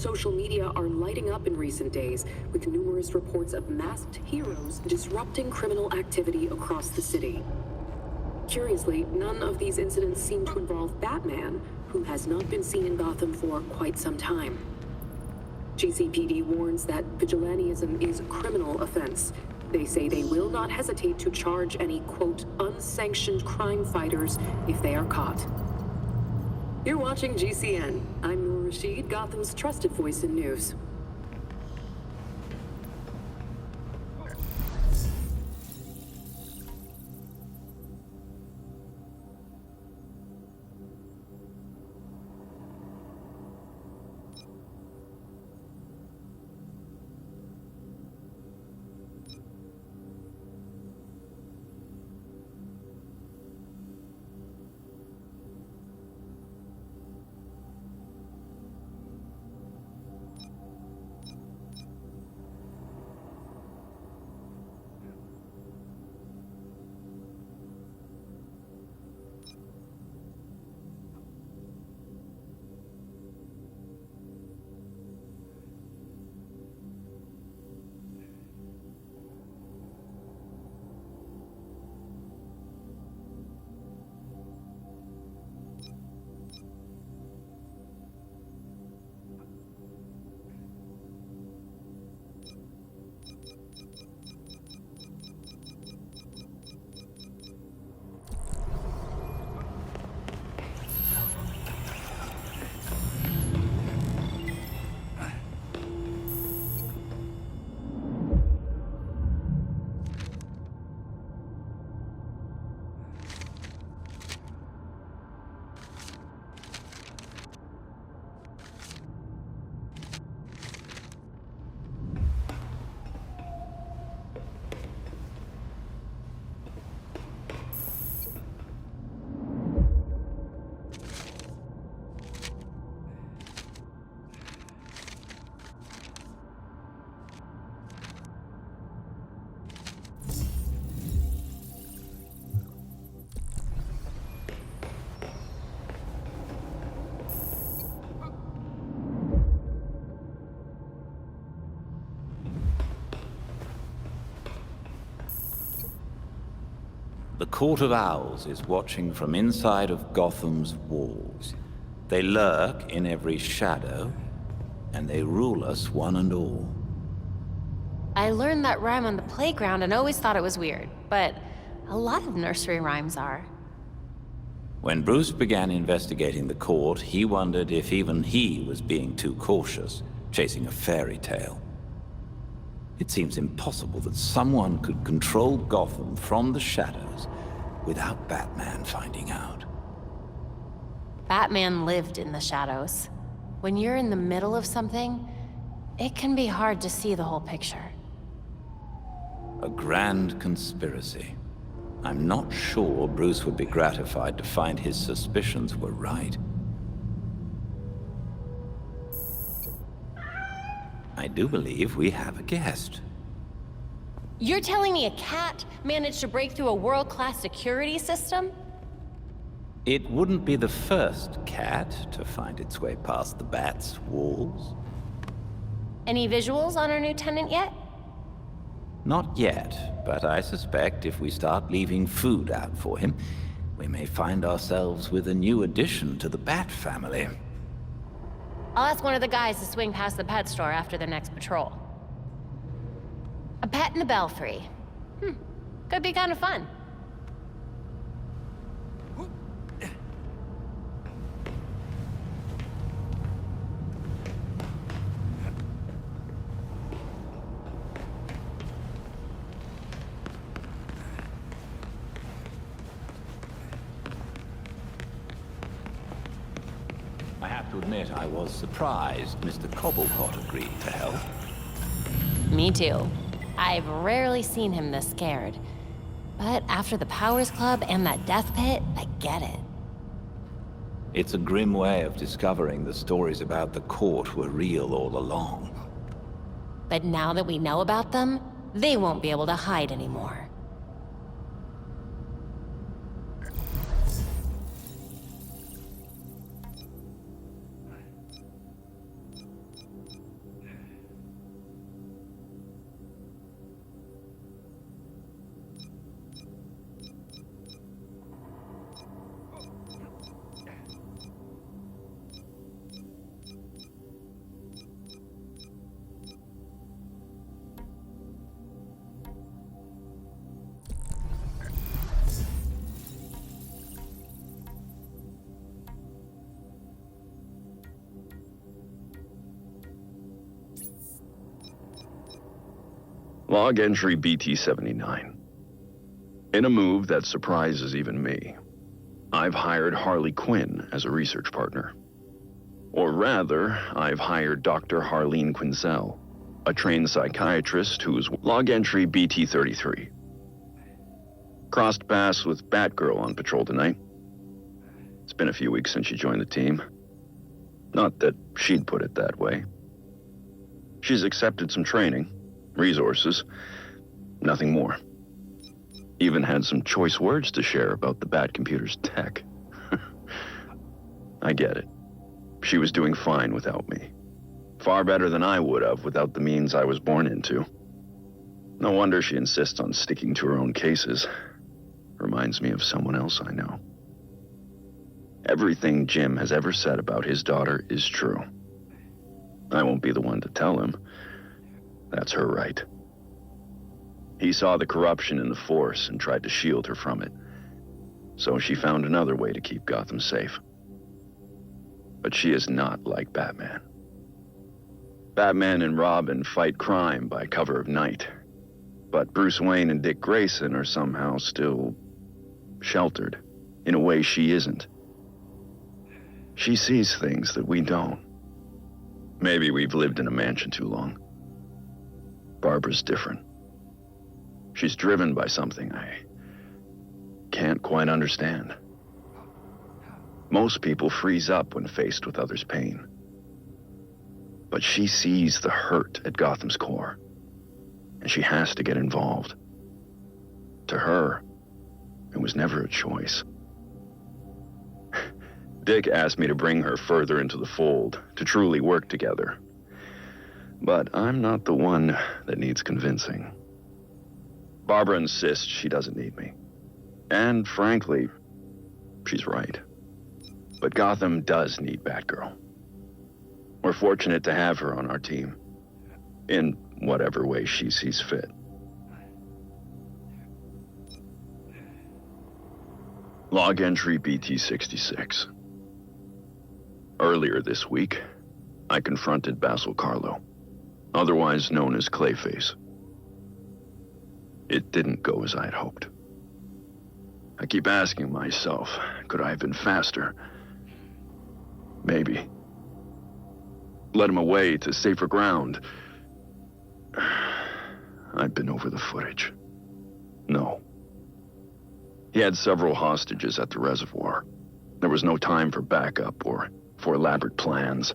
social media are lighting up in recent days, with numerous reports of masked heroes disrupting criminal activity across the city. Curiously, none of these incidents seem to involve Batman, who has not been seen in Gotham for quite some time. GCPD warns that vigilantism is a criminal offense. They say they will not hesitate to charge any, quote, unsanctioned crime fighters if they are caught. You're watching GCN. I'm Noor Rashid, Gotham's trusted voice in news. The Court of Owls is watching from inside of Gotham's walls. They lurk in every shadow, and they rule us one and all. I learned that rhyme on the playground and always thought it was weird, but a lot of nursery rhymes are. When Bruce began investigating the court, he wondered if even he was being too cautious, chasing a fairy tale. It seems impossible that someone could control Gotham from the shadows without Batman finding out. Batman lived in the shadows. When you're in the middle of something, it can be hard to see the whole picture. A grand conspiracy. I'm not sure Bruce would be gratified to find his suspicions were right. I do believe we have a guest. You're telling me a cat managed to break through a world-class security system? It wouldn't be the first cat to find its way past the Bat's walls. Any visuals on our new tenant yet? Not yet, but I suspect if we start leaving food out for him, we may find ourselves with a new addition to the Bat family. I'll ask one of the guys to swing past the pet store after their next patrol. A pet in the belfry. Could be kind of fun. I have to admit, I was surprised Mr. Cobblepot agreed to help. Me too. I've rarely seen him this scared. But after the Powers Club and that death pit, I get it. It's a grim way of discovering the stories about the court were real all along. But now that we know about them, they won't be able to hide anymore. Log entry BT-79. In a move that surprises even me, I've hired Harley Quinn as a research partner. Or rather, I've hired Dr. Harleen Quinzel, a trained psychiatrist who's log entry BT-33. Crossed paths with Batgirl on patrol tonight. It's been a few weeks since she joined the team. Not that she'd put it that way. She's accepted some training, resources, nothing more. Even had some choice words to share about the Batcomputer's tech. I get it. She was doing fine without me. Far better than I would have without the means I was born into. No wonder she insists on sticking to her own cases. Reminds me of someone else I know. Everything Jim has ever said about his daughter is true. I won't be the one to tell him. That's her right. He saw the corruption in the force and tried to shield her from it. So she found another way to keep Gotham safe. But she is not like Batman. Batman and Robin fight crime by cover of night. But Bruce Wayne and Dick Grayson are somehow still sheltered, in a way she isn't. She sees things that we don't. Maybe we've lived in a mansion too long. Barbara's different. She's driven by something I can't quite understand. Most people freeze up when faced with others' pain. But she sees the hurt at Gotham's core, and she has to get involved. To her, it was never a choice. Dick asked me to bring her further into the fold, to truly work together. But I'm not the one that needs convincing. Barbara insists she doesn't need me. And frankly, she's right. But Gotham does need Batgirl. We're fortunate to have her on our team, in whatever way she sees fit. Log entry BT-66. Earlier this week, I confronted Basil Carlo, otherwise known as Clayface. It didn't go as I had hoped. I keep asking myself, could I have been faster? Maybe. Led him away to safer ground. I've been over the footage. No. He had several hostages at the reservoir. There was no time for backup or for elaborate plans.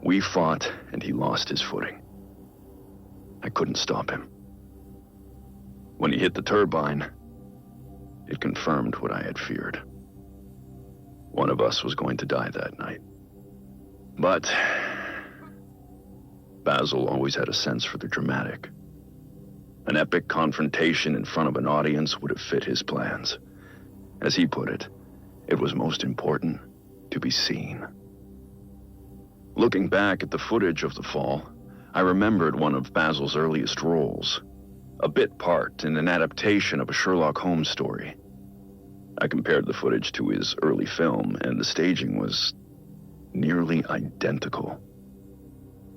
We fought, and he lost his footing. I couldn't stop him. When he hit the turbine, it confirmed what I had feared. One of us was going to die that night. But Basil always had a sense for the dramatic. An epic confrontation in front of an audience would have fit his plans. As he put it, it was most important to be seen. Looking back at the footage of the fall, I remembered one of Basil's earliest roles, a bit part in an adaptation of a Sherlock Holmes story. I compared the footage to his early film, and the staging was nearly identical.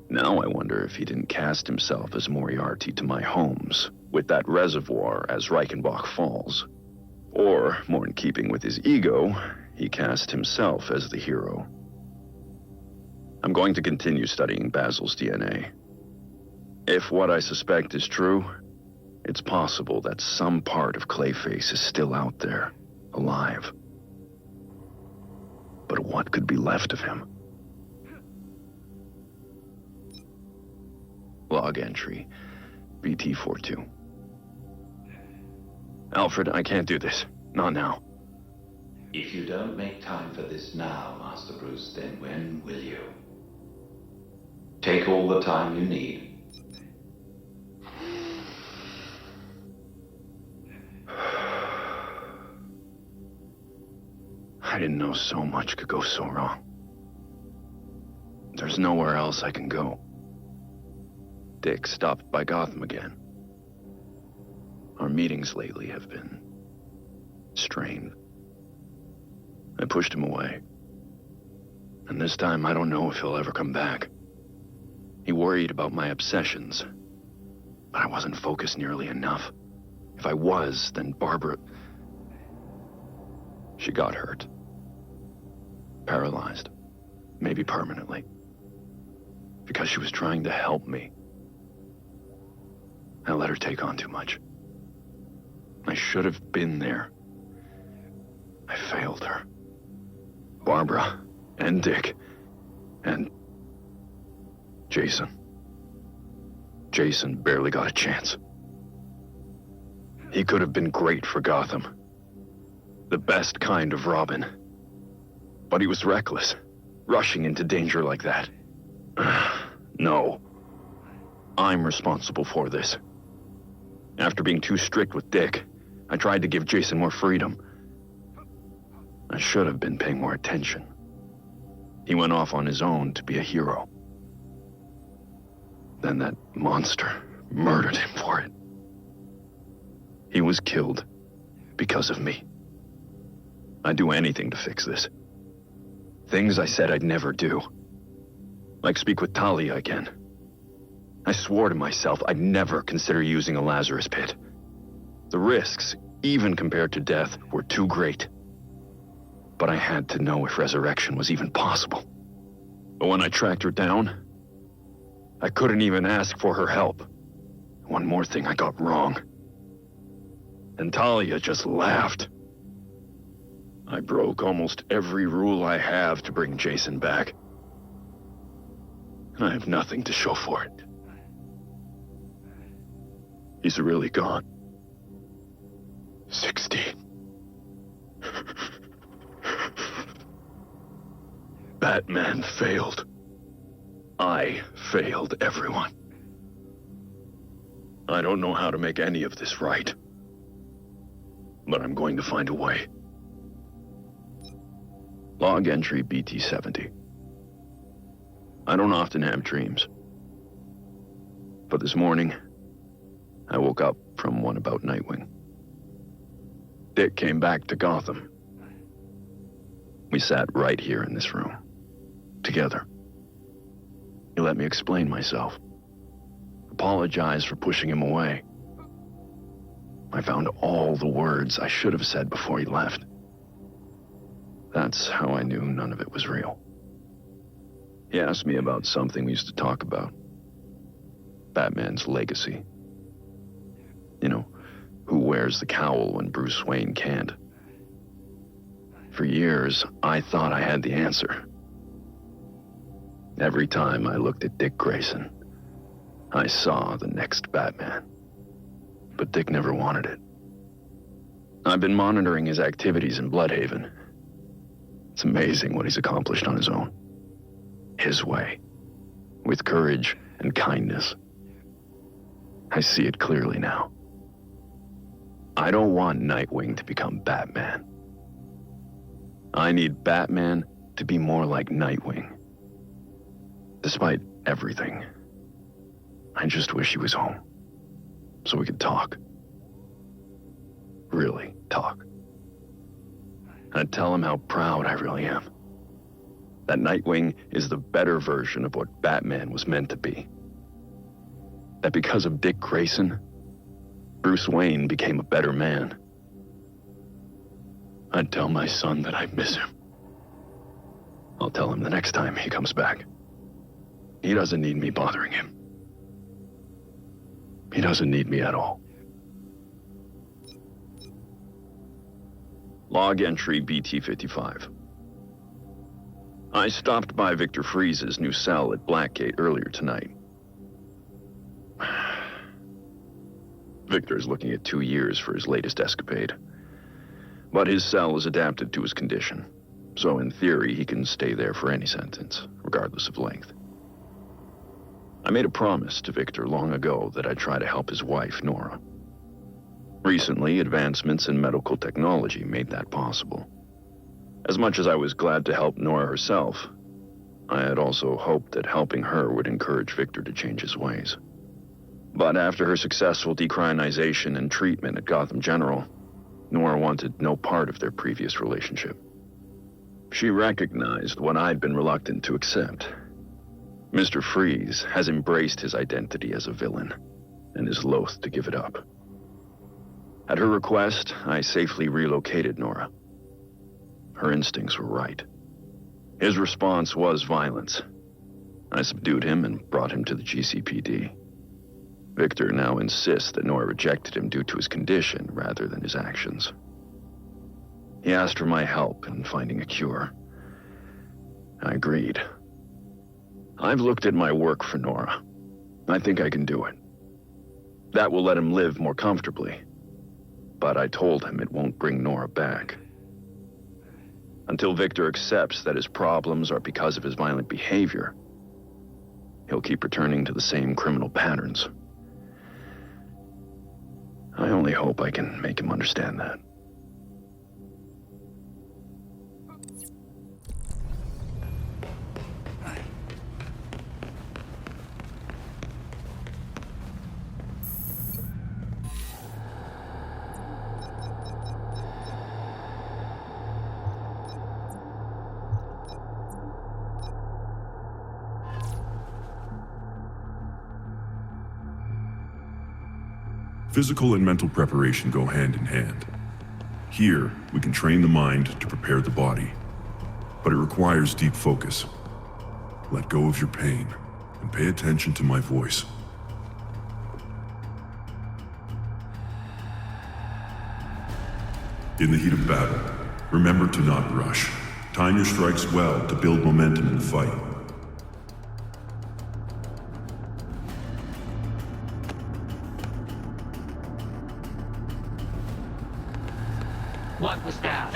Now I wonder if he didn't cast himself as Moriarty to my Holmes, with that reservoir as Reichenbach Falls. Or, more in keeping with his ego, he cast himself as the hero. I'm going to continue studying Basil's DNA. If what I suspect is true, it's possible that some part of Clayface is still out there, alive. But what could be left of him? Log entry, BT-42. Alfred, I can't do this. Not now. If you don't make time for this now, Master Bruce, then when will you? Take all the time you need. I didn't know so much could go so wrong. There's nowhere else I can go. Dick stopped by Gotham again. Our meetings lately have been strained. I pushed him away. And this time I don't know if he'll ever come back. He worried about my obsessions. But I wasn't focused nearly enough. If I was, then Barbara... She got hurt. Paralyzed. Maybe permanently. Because she was trying to help me. I let her take on too much. I should have been there. I failed her. Barbara, and Dick, and Jason. Jason barely got a chance. He could have been great for Gotham. The best kind of Robin. But he was reckless, rushing into danger like that. No. I'm responsible for this. After being too strict with Dick, I tried to give Jason more freedom. I should have been paying more attention. He went off on his own to be a hero. Then that monster murdered him for it. He was killed because of me. I'd do anything to fix this. Things I said I'd never do. Like speak with Talia again. I swore to myself I'd never consider using a Lazarus pit. The risks, even compared to death, were too great. But I had to know if resurrection was even possible. But when I tracked her down, I couldn't even ask for her help. One more thing I got wrong. And Talia just laughed. I broke almost every rule I have to bring Jason back. And I have nothing to show for it. He's really gone. 16. Batman failed. I failed everyone. I don't know how to make any of this right. But I'm going to find a way. Log entry BT-70. I don't often have dreams. But this morning, I woke up from one about Nightwing. Dick came back to Gotham. We sat right here in this room. Together. He let me explain myself. Apologize for pushing him away. I found all the words I should have said before he left. That's how I knew none of it was real. He asked me about something we used to talk about. Batman's legacy. You know, who wears the cowl when Bruce Wayne can't. For years, I thought I had the answer. Every time I looked at Dick Grayson, I saw the next Batman. But Dick never wanted it. I've been monitoring his activities in Bloodhaven. It's amazing what he's accomplished on his own. His way. With courage and kindness. I see it clearly now. I don't want Nightwing to become Batman. I need Batman to be more like Nightwing. Despite everything, I just wish he was home. So we could talk. Really talk. I'd tell him how proud I really am. That Nightwing is the better version of what Batman was meant to be. That because of Dick Grayson, Bruce Wayne became a better man. I'd tell my son that I miss him. I'll tell him the next time he comes back. He doesn't need me bothering him. He doesn't need me at all. Log entry BT-55. I stopped by Victor Freeze's new cell at Blackgate earlier tonight. Victor's looking at 2 years for his latest escapade. But his cell is adapted to his condition, so in theory he can stay there for any sentence, regardless of length. I made a promise to Victor long ago that I'd try to help his wife, Nora. Recently, advancements in medical technology made that possible. As much as I was glad to help Nora herself, I had also hoped that helping her would encourage Victor to change his ways. But after her successful decriminalization and treatment at Gotham General, Nora wanted no part of their previous relationship. She recognized what I'd been reluctant to accept. Mr. Freeze has embraced his identity as a villain, and is loath to give it up. At her request, I safely relocated Nora. Her instincts were right. His response was violence. I subdued him and brought him to the GCPD. Victor now insists that Nora rejected him due to his condition rather than his actions. He asked for my help in finding a cure. I agreed. I've looked at my work for Nora. I think I can do it. That will let him live more comfortably. But I told him it won't bring Nora back. Until Victor accepts that his problems are because of his violent behavior, he'll keep returning to the same criminal patterns. I only hope I can make him understand that. Physical and mental preparation go hand in hand. Here, we can train the mind to prepare the body, but it requires deep focus. Let go of your pain and pay attention to my voice. In the heat of battle, remember to not rush. Time your strikes well to build momentum in the fight. What was that?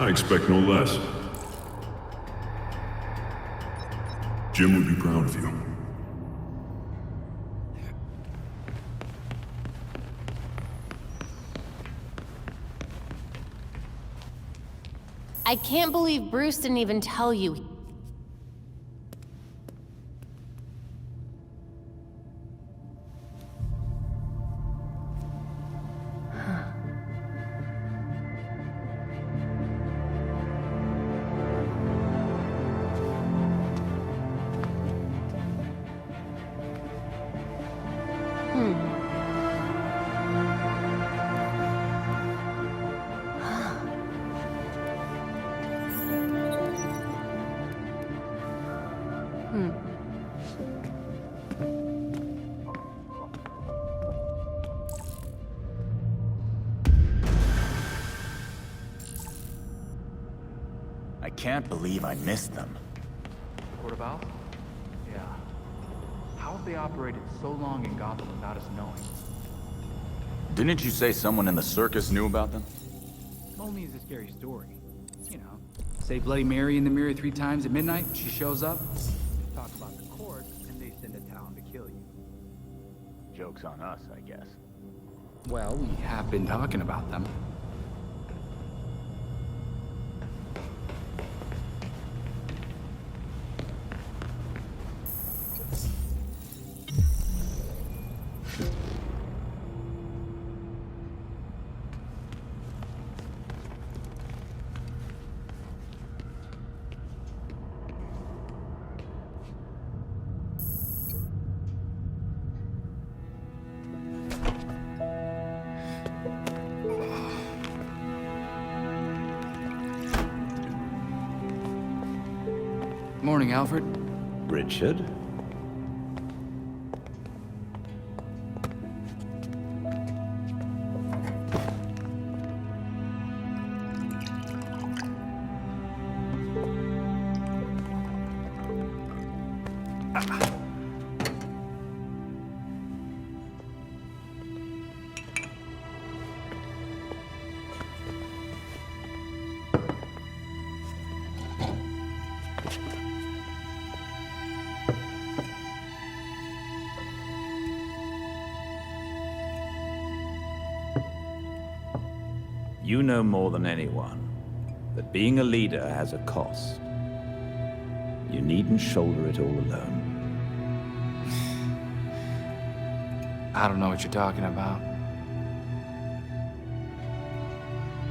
I expect no less. Jim would be proud of you. I can't believe Bruce didn't even tell you. I can't believe I missed them. Portobello? Yeah. How have they operated so long in Gotham without us knowing? Didn't you say someone in the circus knew about them? Told me it's a scary story. You know, say Bloody Mary in the mirror 3 times at midnight, she shows up. Talk about the court, and they send a town to kill you. Joke's on us, I guess. Well, we have been talking about them. Morning, Alfred. Richard? You know more than anyone that being a leader has a cost. You needn't shoulder it all alone. I don't know what you're talking about.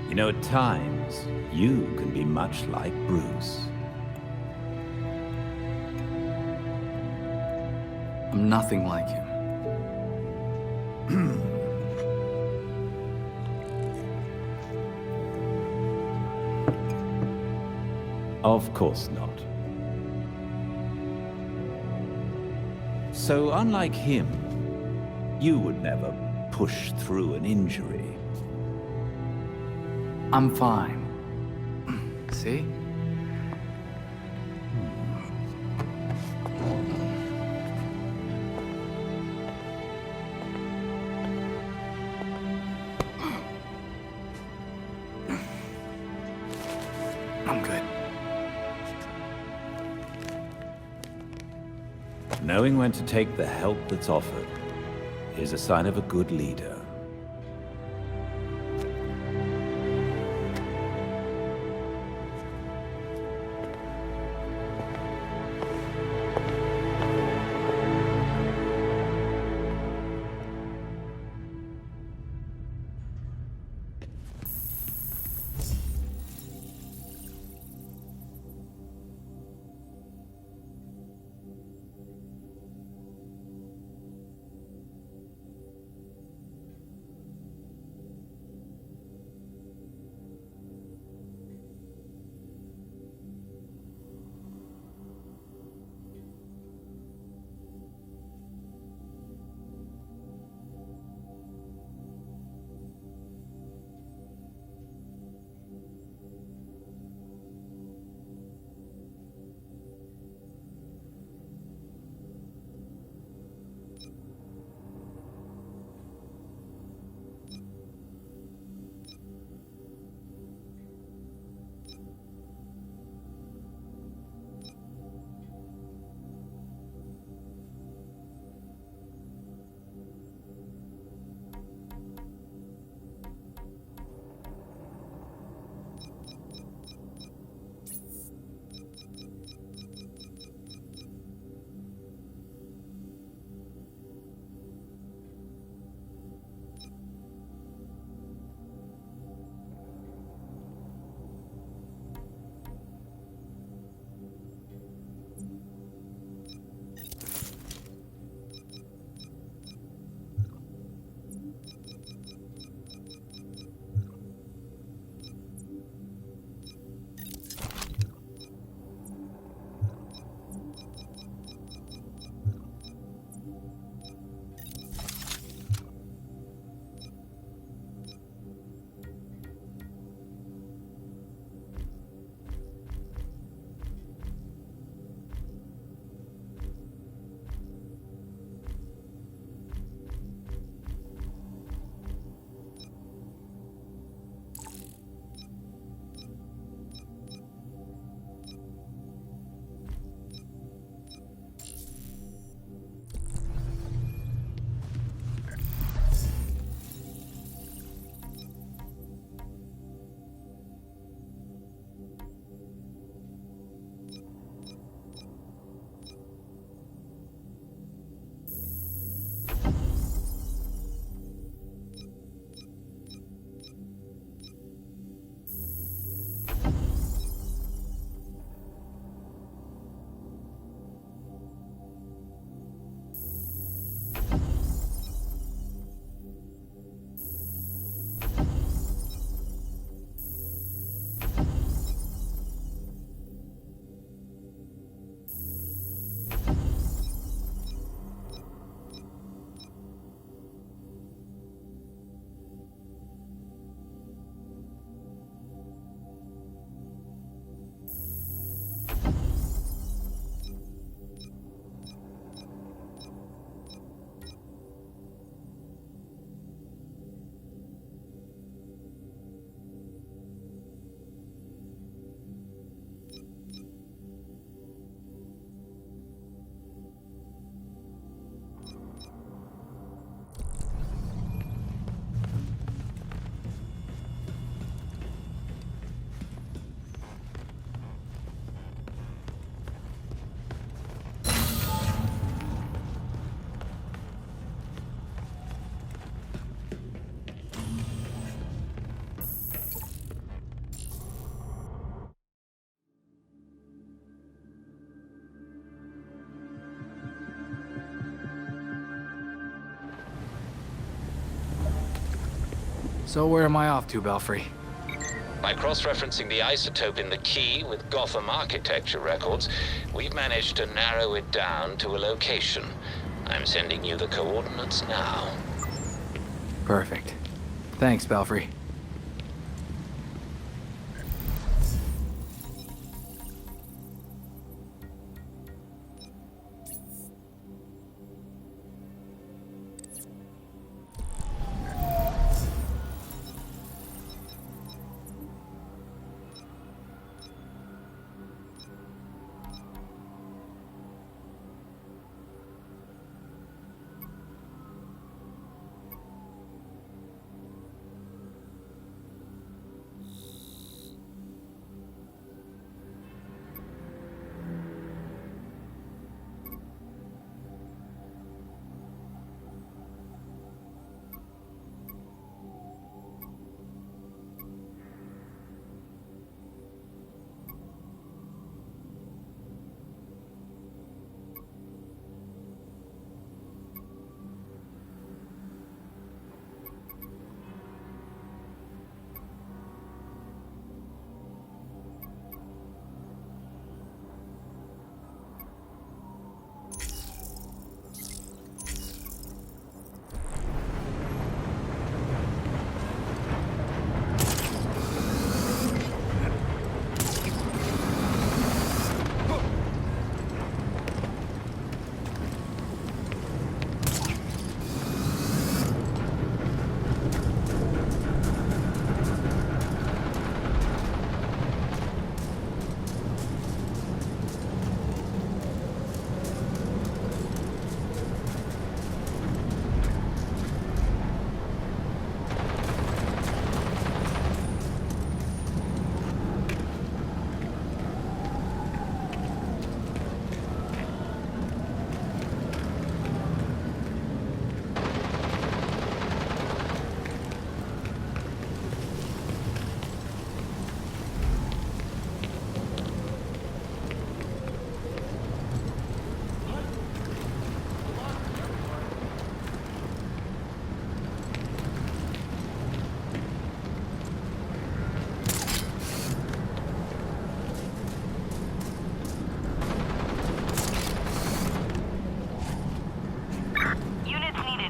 You know, at times, you can be much like Bruce. I'm nothing like him. Of course not. So, unlike him, you would never push through an injury. I'm fine. See? I'm good. Knowing when to take the help that's offered is a sign of a good leader. So where am I off to, Belfry? By cross-referencing the isotope in the key with Gotham architecture records, we've managed to narrow it down to a location. I'm sending you the coordinates now. Perfect. Thanks, Belfry.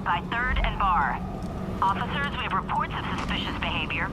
by 3rd and Bar. Officers, we have reports of suspicious behavior.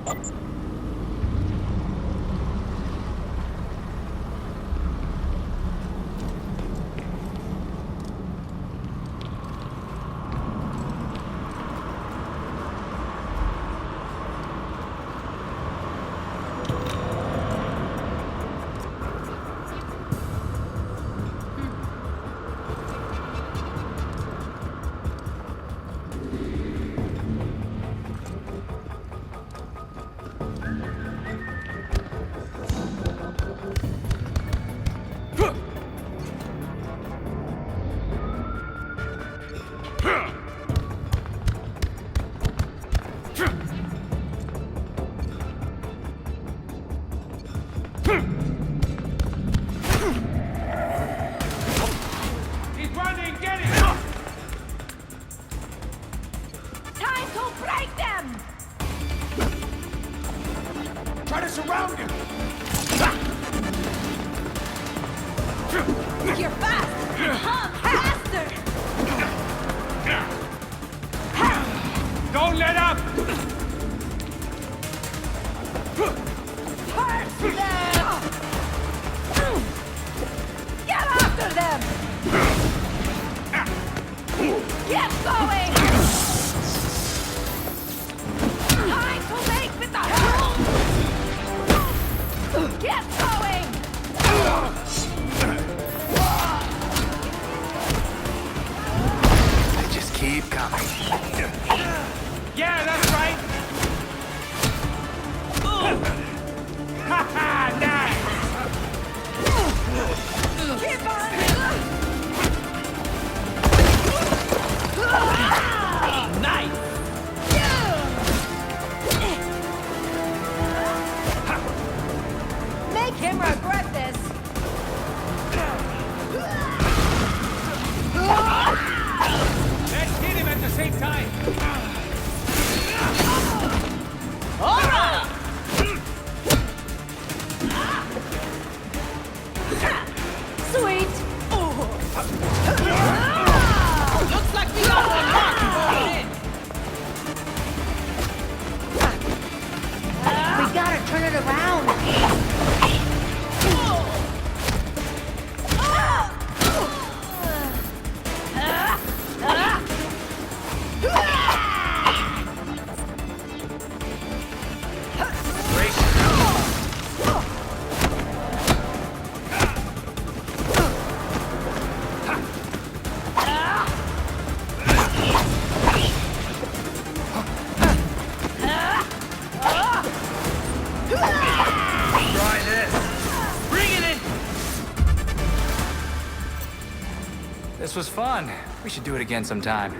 fun. We should do it again sometime.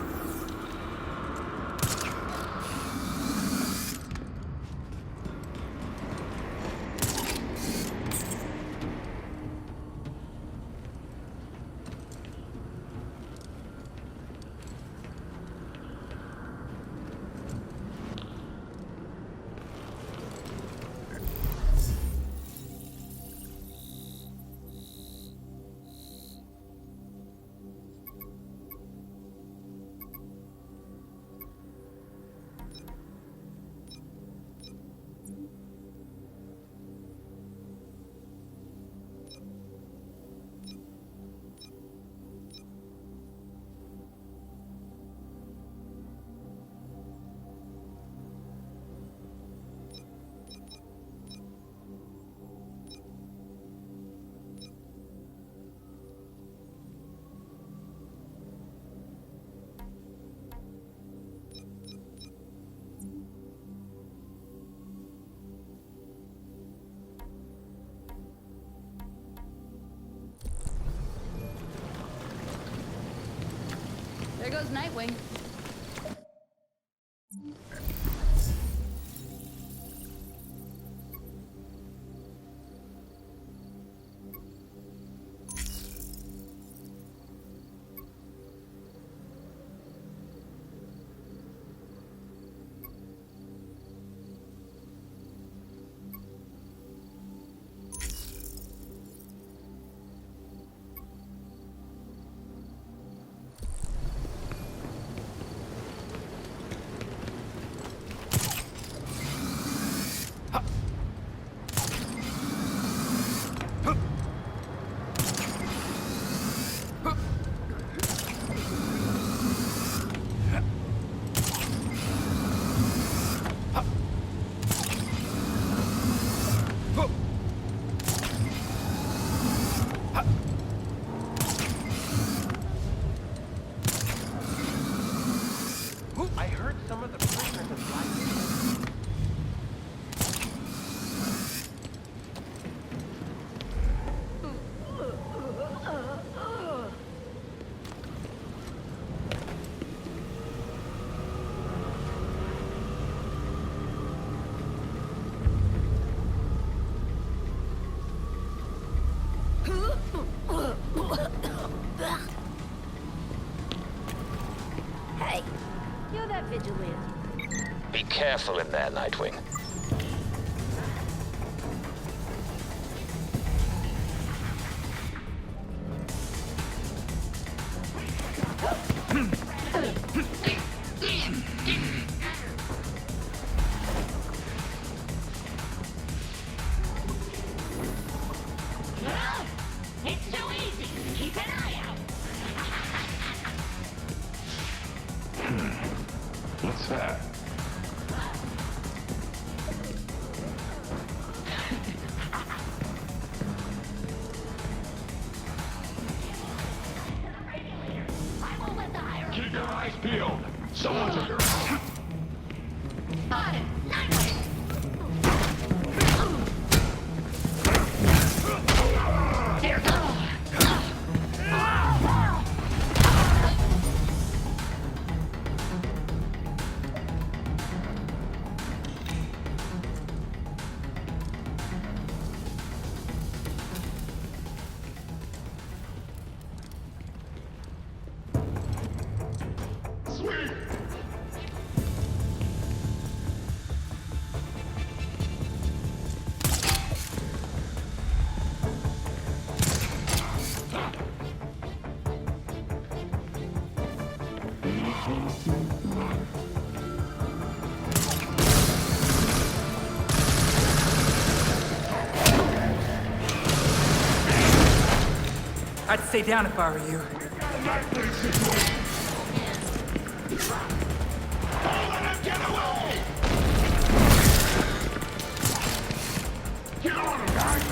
There goes Nightwing. I heard some of the prisoners have lied. Hey, you're that vigilante. Be careful in there, Nightwing. It's too easy. Keep an eye out. What's that? I won't let the higher. Keep your eyes peeled. Someone's under. Spotted. Nightwing. Here goes. I'd stay down if I were you. Get on him, guys!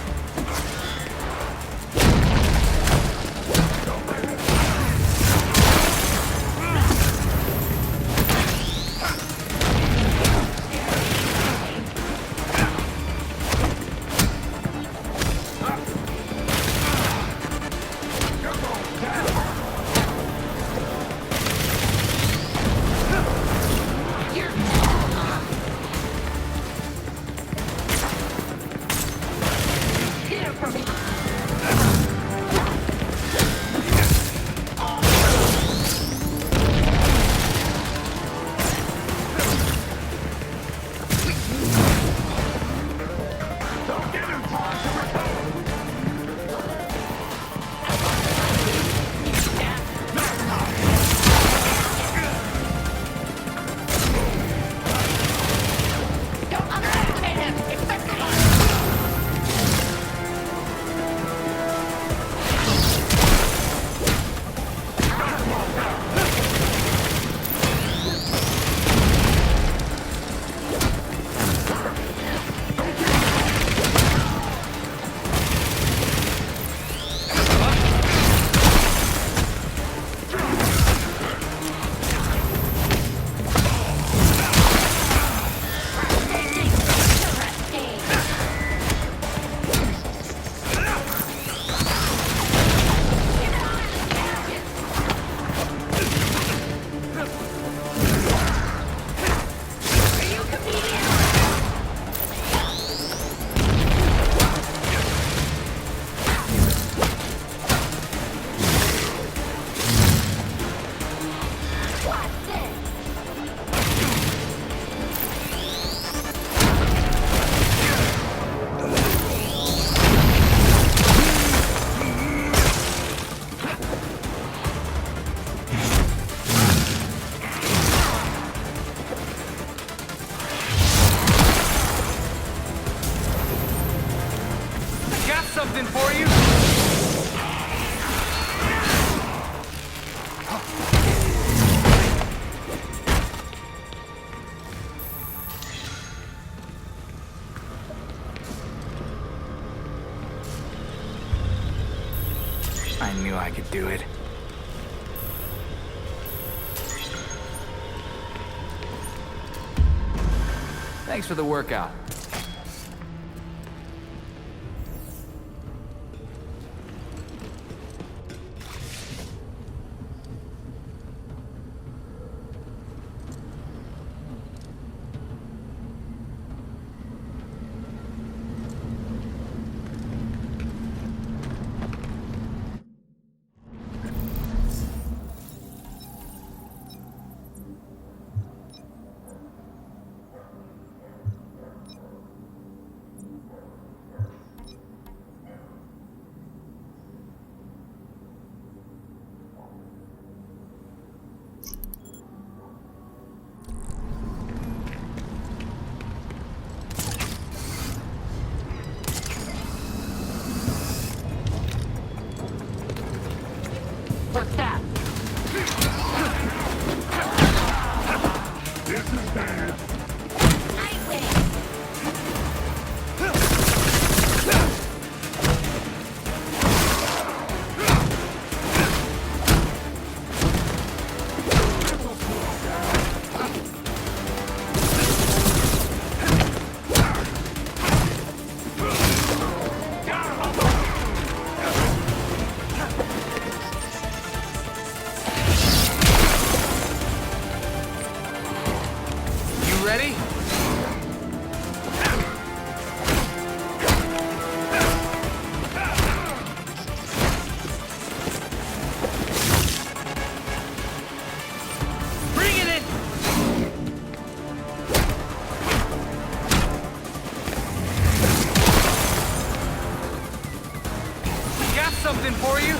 knew I could do it. Thanks for the workout. What's that? This is bad. Nightwing! You ready? Bring it in! Got something for you.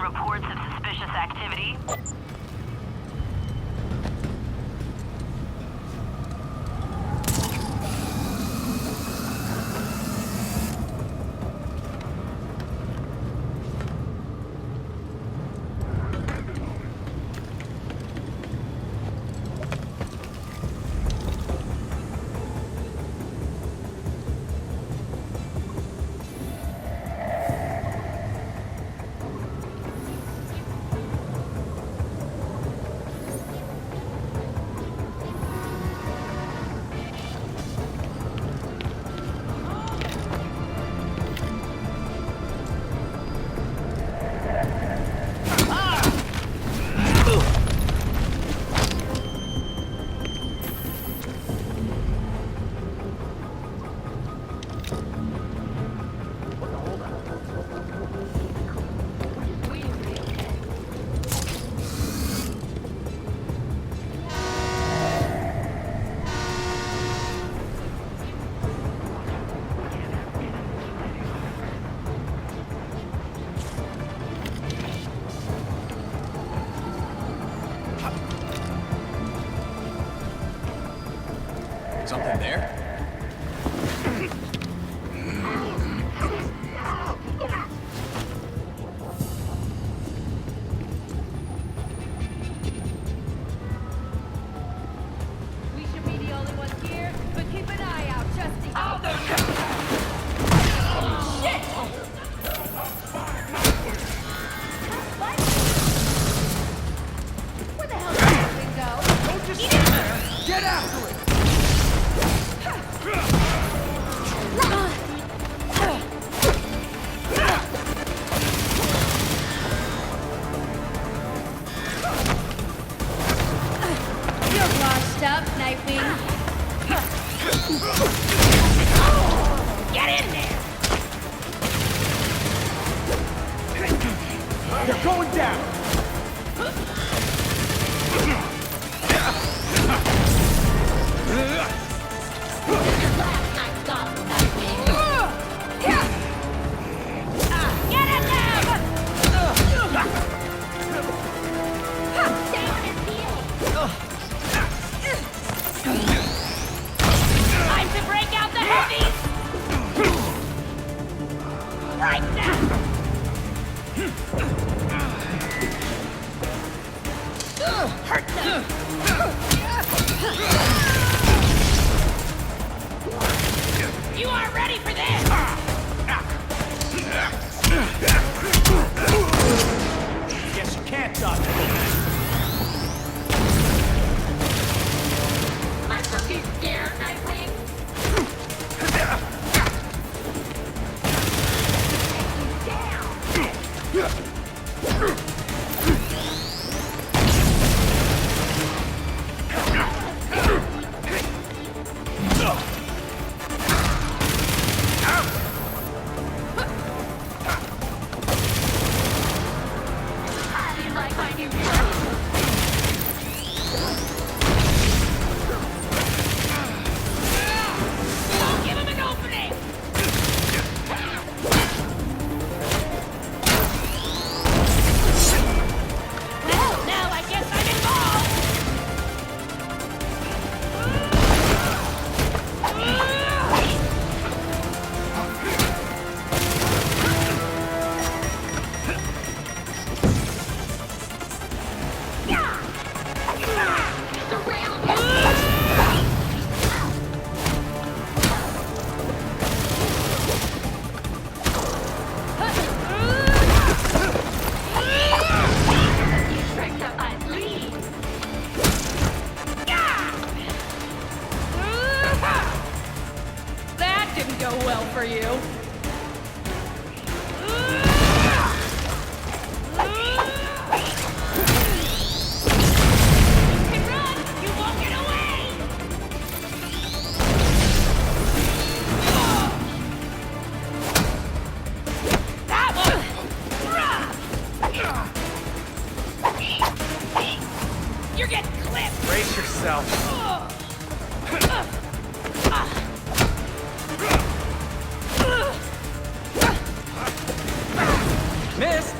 Reports of suspicious activity. Something there? We should be the only ones here, but keep an eye out just in case. Shit! Where the hell did that thing go? Don't just stand there! Get after it! Time to break out the heavies! Right now! Hurt them! You aren't ready for this! Guess you can't dodge it. I'm fucking scared, Nightwing. How do you like my new friend? Give him an opening! Well, now I guess I'm involved! Tricked up my sleeve. That didn't go well for you. You can run! You won't get away! That one! You're getting clipped! Brace yourself. Missed.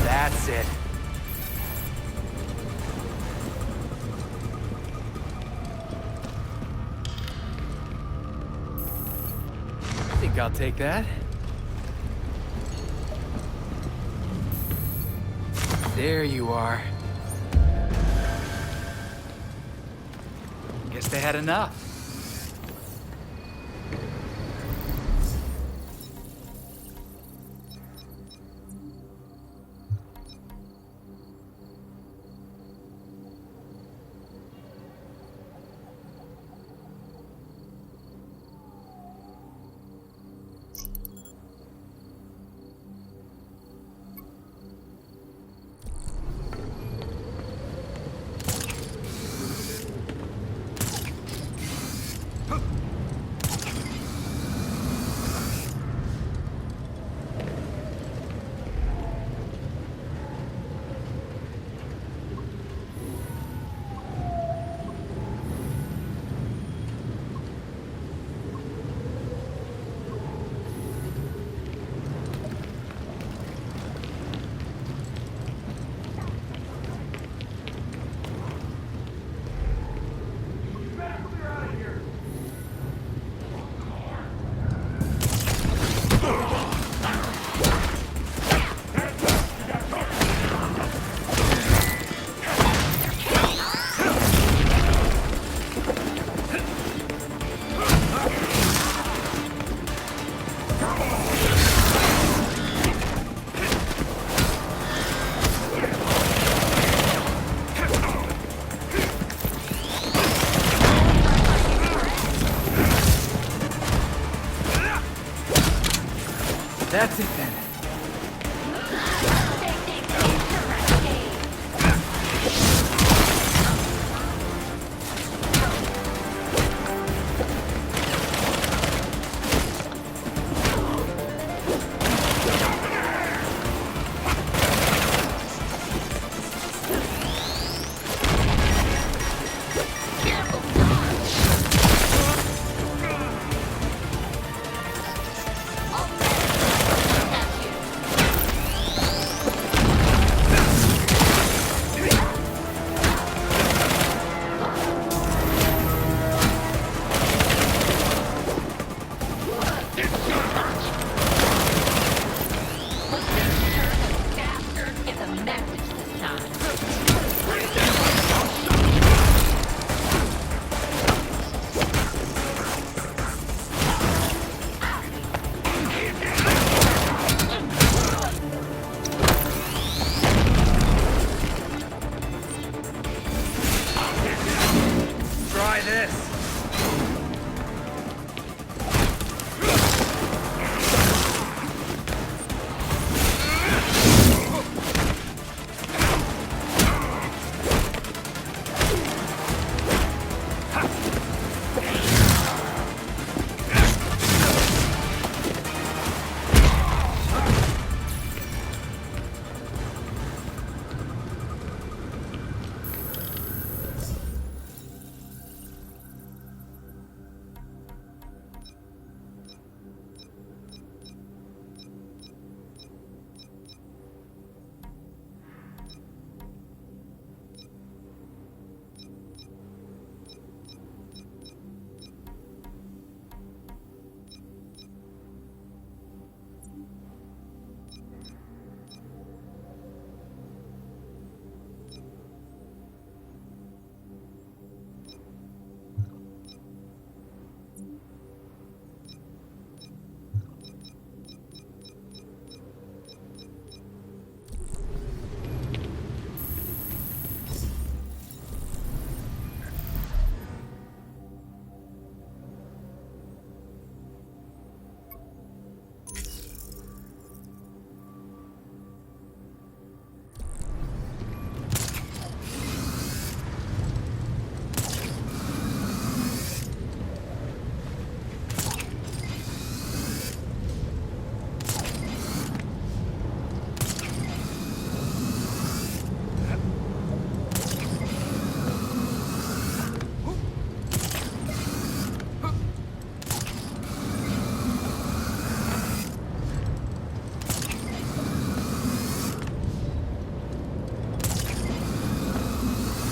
That's it. I think I'll take that. There you are. Guess they had enough. That's it then.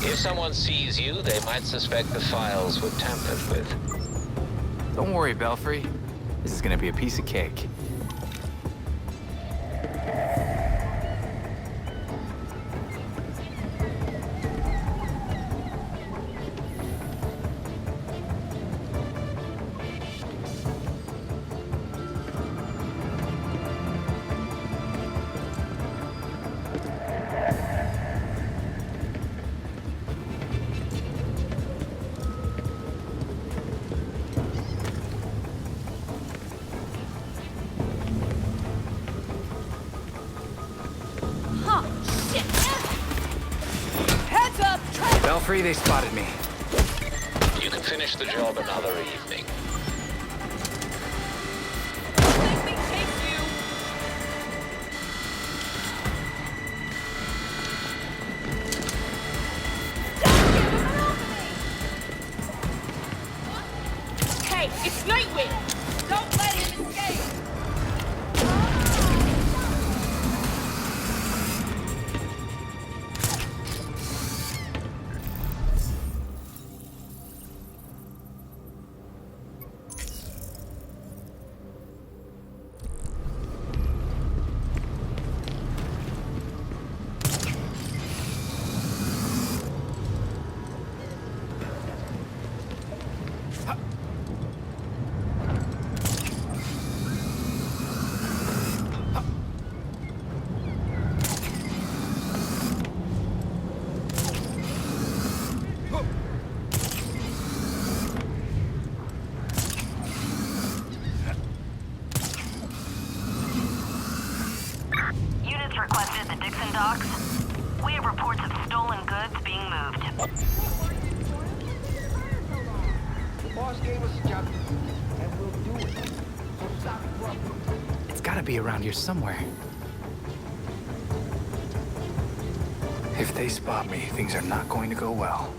If someone sees you, they might suspect the files were tampered with. Don't worry, Belfry. This is gonna be a piece of cake. Belfry, they spotted me. You can finish the job another evening. Make me chase you! Don't give him an opening! Hey, it's Nightwing! Don't let him escape! requested at the Dixon docks. We have reports of stolen goods being moved. The boss gave us a job, and we'll do it. So stop grumbling. It's gotta be around here somewhere. If they spot me, things are not going to go well.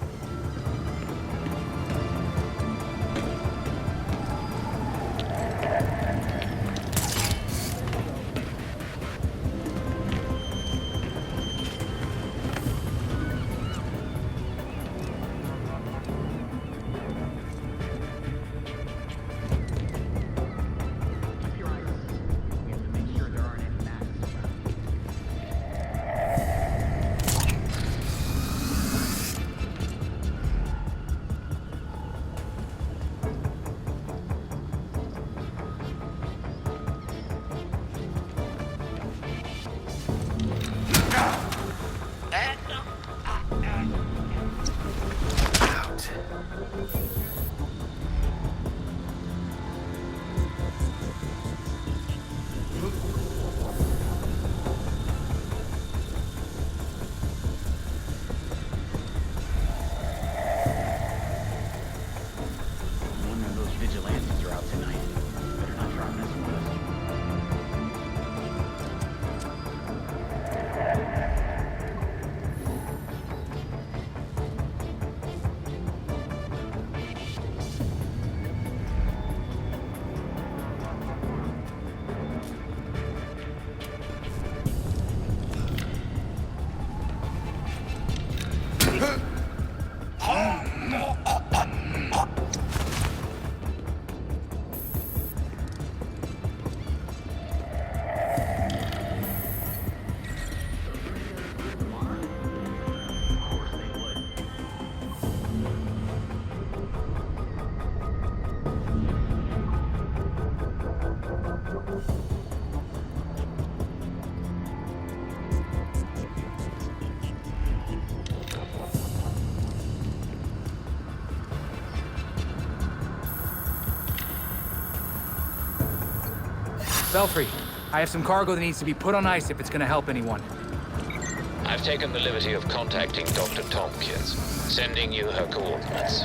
Belfry, I have some cargo that needs to be put on ice if it's gonna help anyone. I've taken the liberty of contacting Dr. Tompkins, sending you her coordinates.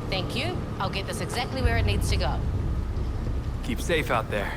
Thank you. I'll get this exactly where it needs to go. Keep safe out there.